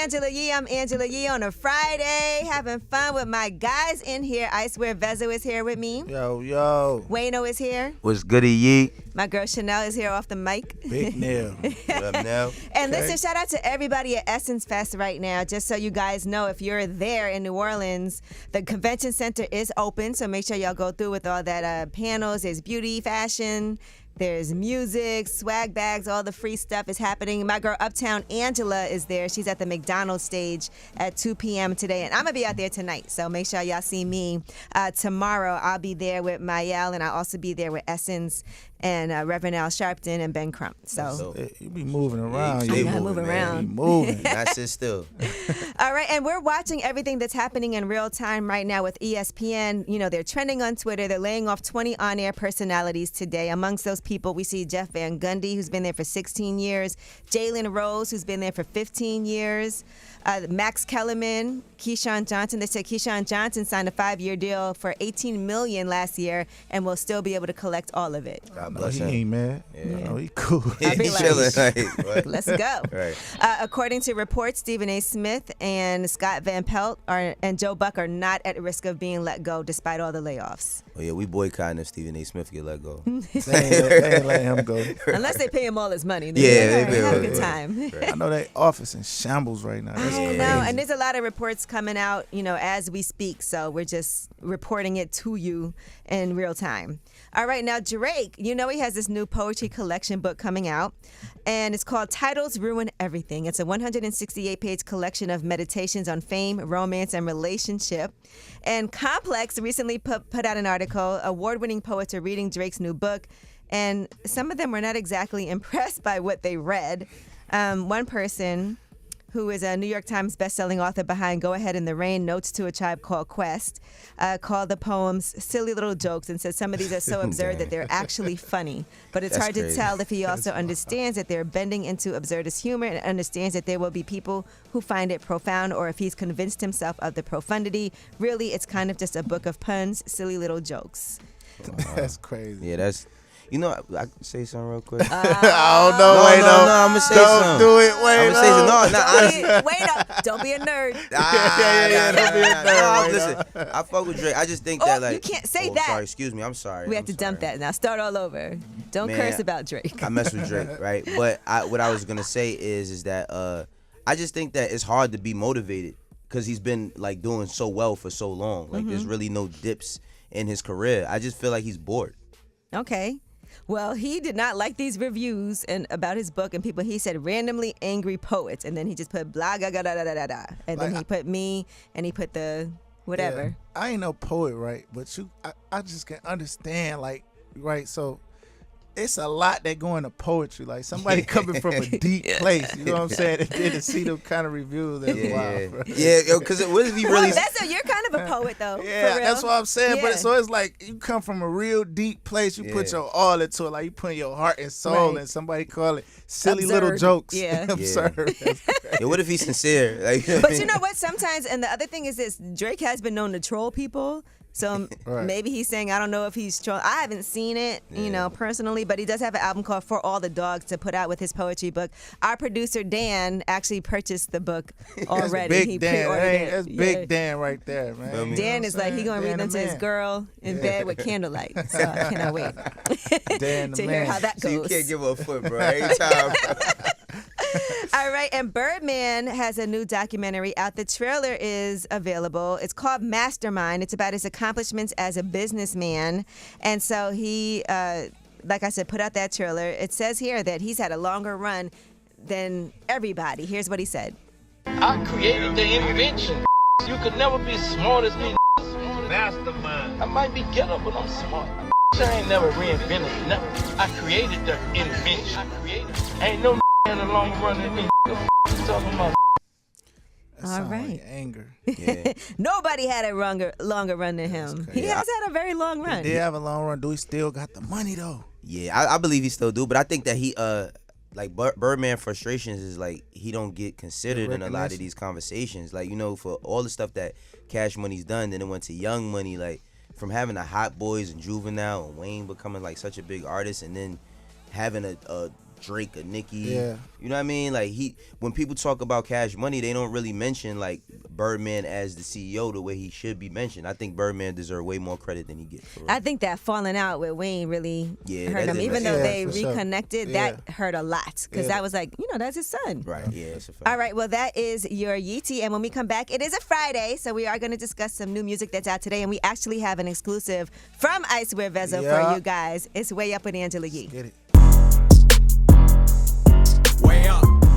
Angela Yee. I'm Angela Yee on a Friday, having fun with my guys in here. I swear Vezo is here with me. Yo. Wayno is here. What's goody, Yee? My girl Chanel is here off the mic. Big Neil. What up, Nell? And listen, shout out to everybody at Essence Fest right now. Just so you guys know, if you're there in New Orleans, the convention center is open. So make sure y'all go through with all that panels. There's beauty, fashion. There's music, swag bags, all the free stuff is happening. My girl Uptown Angela is there. She's at the McDonald's stage at 2 p.m. today. And I'm going to be out there tonight. So make sure y'all see me tomorrow. I'll be there with Mayel, and I'll also be there with Essence and Reverend Al Sharpton and Ben Crump. So you be moving around. I gotta move around. You moving. Not sit still. All right, and we're watching everything that's happening in real time right now with ESPN. You know, they're trending on Twitter. They're laying off 20 on-air personalities today. Amongst those people, we see Jeff Van Gundy, who's been there for 16 years, Jalen Rose, who's been there for 15 years, Max Kellerman, Keyshawn Johnson. They said Keyshawn Johnson signed a 5-year deal for $18 million last year and will still be able to collect all of it. God No, bless he him. ain't mad. Yeah. No, he cool. I'll be He's like, chilling. Like, what? Let's go. Right. According to reports, Stephen A. Smith and Scott Van Pelt and Joe Buck are not at risk of being let go despite all the layoffs. Oh, yeah, we boycotting if Stephen A. Smith get let go. They ain't letting him go. Unless they pay him all his money. Yeah, Then they pay have a him. good time. I know that office in shambles right now. That's I crazy. know, and there's a lot of reports coming out, you know, as we speak. So we're just reporting it to you in real time. All right, now Drake, you know he has this new poetry collection book coming out, and it's called Titles Ruin Everything. It's a 168-page collection of meditations on fame, romance, and relationship. And Complex recently put out an article. Award-winning poets are reading Drake's new book, and some of them were not exactly impressed by what they read. One person, who is a New York Times bestselling author behind Go Ahead in the Rain, Notes to a Tribe Called Quest, called the poems silly little jokes and said some of these are so absurd that they're actually funny. But it's That's hard crazy. to tell if he also understands that they're bending into absurdist humor and understands that there will be people who find it profound, or if he's convinced himself of the profundity. Really, it's kind of just a book of puns, silly little jokes. That's crazy. Yeah, that's... You know, I can say something real quick. I don't know. No, Wait, no, I'm going to say something. Don't do it. Wait, I'm going to say something. No, honestly. Wait up. Don't be a nerd. Don't be a nerd. Listen, I fuck with Drake. I just think Oh, that, like... you can't say oh, that. Sorry, excuse me. I'm sorry. We have to dump that. Now start all over. Don't Man, curse about Drake. I mess with Drake, right? But what I was going to say is that I just think that it's hard to be motivated because he's been, like, doing so well for so long. Like, there's really no dips in his career. I just feel like he's bored. Okay. Well, he did not like these reviews and about his book and people. He said randomly angry poets, and then he just put blah da da da da da da, and then he put me, and he put the whatever. Yeah, I ain't no poet, right? But I just can understand, like, right? So it's a lot that go into poetry. Like somebody coming from a deep place, you know what I'm saying? And then to see them kind of reviews, that's wild. Bro. Yeah, because what if he really... You're kind of a poet, though. Yeah, for real. that's what I'm saying. Yeah. But so it's like you come from a real deep place. You put your all into it. Like you put your heart and soul, Right. and somebody call it silly Absurd. little jokes. Yeah. Absurd. Yeah, what if he's sincere? Like, But you know what? Sometimes, and the other thing is this: Drake has been known to troll people. So Right. maybe he's saying, I don't know if he's trolling. I haven't seen it, you know, personally, but he does have an album called For All the Dogs to put out with his poetry book. Our producer, Dan, actually purchased the book already. That's big He Dan. pre-ordered it. That's big Dan right there, man. Feel me? You know Dan what is I'm like, he saying? going to read Dan them the to his man. girl in bed with candlelight. So I cannot wait Dan the to hear man. how that so you goes. can't give her a foot, bro. Every time. All right, and Birdman has a new documentary out. The trailer is available. It's called Mastermind. It's about his accomplishments as a businessman. And so he, like I said, put out that trailer. It says here that he's had a longer run than everybody. Here's what he said. I created the invention. You could never be smart as me. Mastermind. I might be ghetto, but I'm smart. I ain't never reinvented nothing. I created the invention. Ain't no in the long run than me. You talking about? That All sound right. like anger. Yeah. Nobody had a longer run than him. He has had a very long run. He did have a long run. Do he still got the money though? Yeah, I believe he still do, but I think that he like Birdman frustrations is like he don't get considered in a lot of these conversations. Like, you know, for all the stuff that Cash Money's done, then it went to Young Money, like from having the Hot Boys and Juvenile and Wayne becoming like such a big artist, and then having a Drake or Nicki. Yeah. You know what I mean? Like when people talk about Cash Money, they don't really mention like Birdman as the CEO the way he should be mentioned. I think Birdman deserves way more credit than he gets. For real. I think that falling out with Wayne really hurt him. Even though they reconnected, that hurt a lot because that was like, that's his son. Right. Yeah, it's a fact. All right. Well, that is your Yeetie. And when we come back, it is a Friday, so we are going to discuss some new music that's out today. And we actually have an exclusive from Icewear Vezo for you guys. It's Way Up with Angela Yee. Get it. Way up.